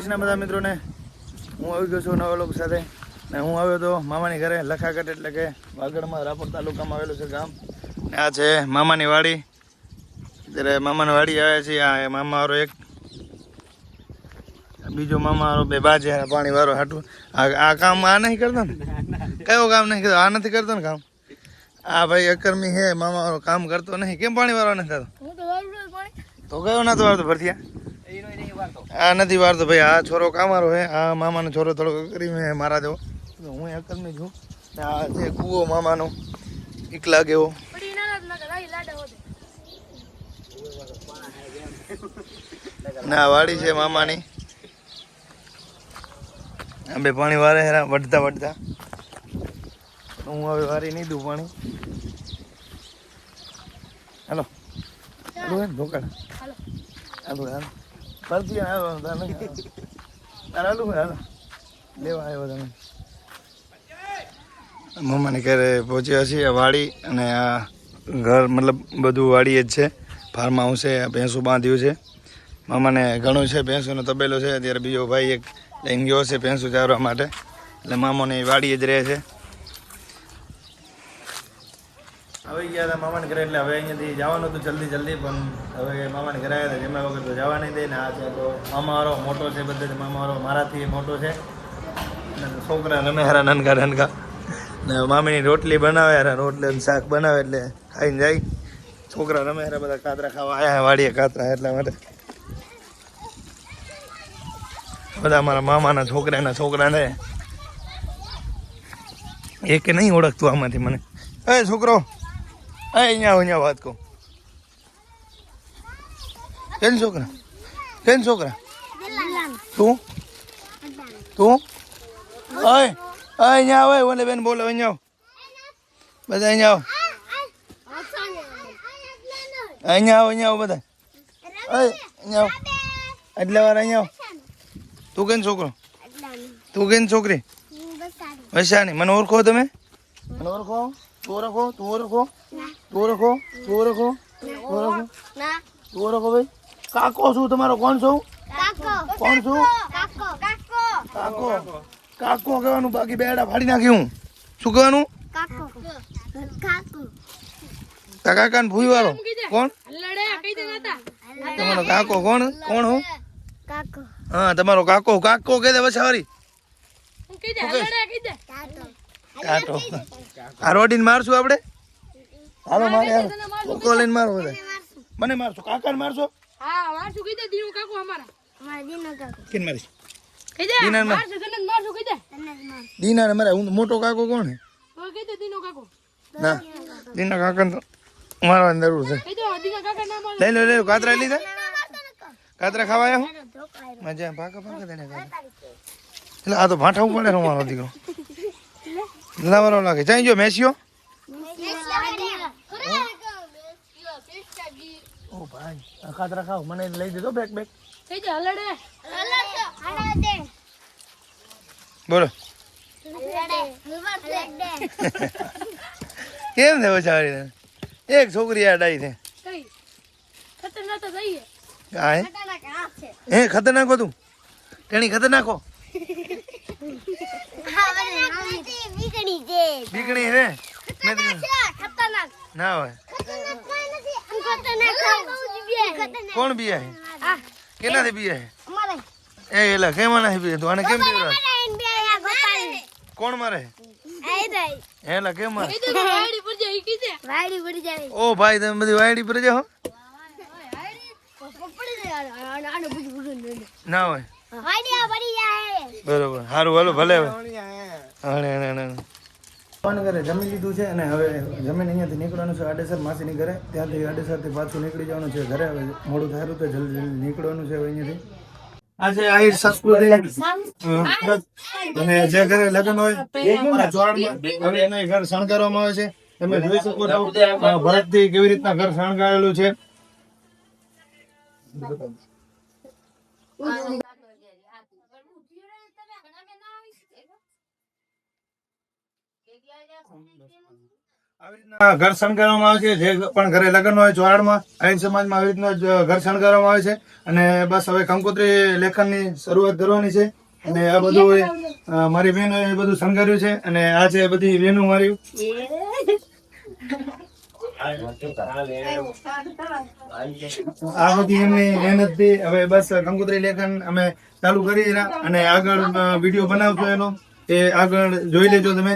બધા મિત્રોને હું આવી ગયો છું નવા લોકો સાથે ને હું આવ્યો તો મામાની ઘરે લખાગઢ એટલે કે વાગડમાં રાપર તાલુકામાં આવેલું છે ગામ ને આ છે મામાની વાડી. ત્યારે મામાની વાડી આવ્યા છે. આ મામા વાળો એક બીજો મામા વાળો બે બાજે પાણી વાળો હાટું. આ કામ આ નહીં કરતો ને? કયો કામ નહીં કરતો? આ નથી કરતો ને કામ? આ ભાઈ અકર્મી હે મામા વાળો કામ કરતો નહીં. કેમ પાણી વાળો નથી થતો? તો કયો નતો વાળતો ભરતિયા? આ નથી વારતો ભાઈ. આ છોરો કામારો હે. આ મામાનો છોરો થોડો કરી મારા જેવો. હું અકર્મી છું. આ છે કૂવો મામાનો એકલા કેવો. ના વાડી છે મામાની. બે પાણી વારે હેરા વઢતા વઢતા. હું હવે વારી નહીં દઉં પાણી. હાલો હાલો એમ ઢોકાડ હાલો હાલો ફરતી આવ્યો હાલો હાલો લેવા આવ્યો તમે. મમ્માને ઘરે પહોંચ્યા છીએ. આ વાડી અને આ ઘર મતલબ બધું વાડી જ છે. ફાર્મ હાઉસ છે. ભેંસો બાંધ્યું છે. મામાને ઘણું છે. ભેંસોનો તબેલો છે. અત્યારે બીજો ભાઈ એક લઈને ગયો છે ભેંસો ચારવા માટે. એટલે મામાની વાડી જ રહે છે. હવે ગયા હતા મામાને ઘરે એટલે હવે અહીંયાથી જવાનું હતું જલ્દી પણ હવે મામાને ઘરે આવ્યા હતા જમ્યા વગર તો જવા નહીં દે ને. આ છે તો મામા વાળો મોટો છે. બધે મામા વાળો મારાથી મોટો છે. અને છોકરા રમે હારા નનકા નનકા ને મામીની રોટલી બનાવે હારા રોટલી શાક બનાવે એટલે ખાઈને જાય. છોકરા રમે હારા બધા કાતરા ખાવા આવ્યા વાડીએ કાતરા એટલા માટે. બધા મારા મામાના છોકરાને એક નહીં ઓળખતું આમાંથી મને. એ છોકરો અહીંયા વાત કહું. કેમ છોકરા તું અહીંયા આવે ઓલે બેન બોલો અહીંયા બધા અહીંયા આવો બધા અહીંયા આવો એટલે વાર અહીંયા આવો. તું કેમ છોકરો? તું કેમ છોકરી? વૈશાની. મને ઓળખો તમે? મને ઓળખો? તું ઓળખો ભાઈ? કાકો છું તમારો. કોણ છું? કાકો કહેવાનું. બાકી બેડા ફાડી નાખી હું. શું કહેવાનું? કાકા ને ભૂઈ વાળો કોણ? તમારો કાકો કોણ હું? હા તમારો કાકો કે દે વછાવારી. આ રોડીને મારશું આપણે. હાલો મારે કોકો લઈને મારો બધા. મને મારશો? કાકાને મારશો? દીના મારે મોટો કાકો કોણ હે? ના દીના કાકા તો મારવાની જરૂર છે. લઈ લો કાતરા લીધા. કાતરા ખાવા આવ્યા હું મજા પાકા તેને એટલે આ તો ભાઠા પડે મારો દીકરો. લાવરો લાગે. ચાઈ જો મેસીઓ. ઓ ભાઈ આ કાતરા ખાવ. મને લઈ દેજો બેક બોલો. કેમ છે બચારી? એક છોકરી આ ડાઈ છે. ખતરનાક હતું. તેની ખતરનાક હો. બીકણી હે ના હોય. કોણ બીયા હે? કેનાથી બીયા હે? એલા કેમ નાખી બીયા? તું આને કેમ પીવરા? કોણ મારે? એલા કેમ મારે? ઓ ભાઈ તમે બધી વાયડી પર જાઓ ના હોય. બરોબર સારું હાલો ભલે. ઘરે જમી લીધું છે અને હવે જમીન અહીંયાથી નીકળવાનું છે આડેસર માસીની ઘરે. ત્યાંથી આડેસરથી પાછું નીકળી જવાનું છે ઘરે. હવે મોડું થાય તો જલ્દી નીકળવાનું છે હવે અહીંયાથી. આજે આહિર સંસ્કૃતિ અને જે ઘરે લગ્ન હોય હવે એના ઘર શણગારવામાં આવે છે. તમે જોઈ શકો છો ભરતથી કેવી રીતના ઘર શણગારેલું છે. આવી રીતના ઘર શણગારવામાં આવે છે. જે પણ ઘરે લગ્ન હોય ચોરાડમાં આહિર સમાજમાં આવી રીતના જ ઘર શણગારવામાં આવે છે. અને બસ હવે કંકોત્રી લેખનની શરૂઆત કરવાની છે. અને આ બધું મારી બહેનો એ બધું શણગાર્યું છે. અને આ છે બધી બહેનો મારી. આ બધી એમની મહેનત થી હવે બસ કંકોત્રી લેખન અમે ચાલુ કરી રહ્યા. અને આગળ વિડીયો બનાવશો એનો એ આગળ જોઈ લેજો તમે.